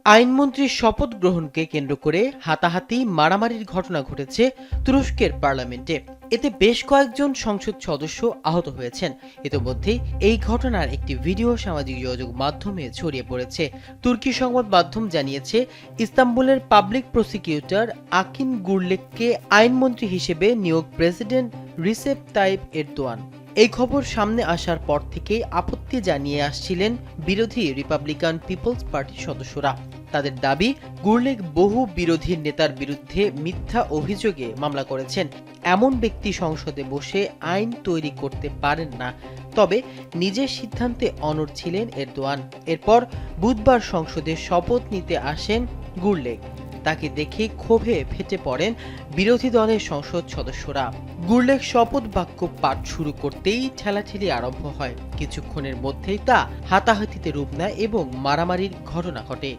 আইনমন্ত্রীর শপথ গ্রহণকে কেন্দ্র করে হাতাহাতি মারামারির ঘটনা ঘটেছে তুরস্কের পার্লামেন্টে। এতে বেশ কয়েকজন সংসদ সদস্য আহত হয়েছেন। ইতিমধ্যেই এই ঘটনার একটি ভিডিও সামাজিক যোগাযোগ মাধ্যমে ছড়িয়ে পড়েছে। তুর্কি সংবাদ মাধ্যম জানিয়েছে, ইস্তাম্বুলের পাবলিক প্রসিকিউটর আকিন গুরলেককে আইনমন্ত্রী হিসেবে নিয়োগ প্রেসিডেন্ট রিসেপ তাইপ এরদোয়ান। এই খবর সামনে আসার পর থেকেই আপত্তি জানিয়ে আসছিলেন বিরোধী রিপাবলিকান পিপলস পার্টির সদস্যরা। তাদের দাবি, গুরলেক বহু বিরোধী নেতার বিরুদ্ধে মিথ্যা অভিযোগে মামলা করেছেন। এমন ব্যক্তি সংসদে বসে আইন তৈরি করতে পারেন না। তবে নিজের সিদ্ধান্তে অনড় ছিলেন এরদোয়ান। এরপর বুধবার সংসদে শপথ নিতে আসেন গুরলেক। তাকে দেখে ক্ষোভে ফেটে পড়েন বিরোধী দলের সংসদ সদস্যরা। গুরলেক শপথ বাক্য পাঠ শুরু করতেই ঠেলাঠেলি আরম্ভ হয়। কিছুক্ষণের মধ্যেই তা হাতাহাতিতে রূপ নেয় এবং মারামারির ঘটনা ঘটে।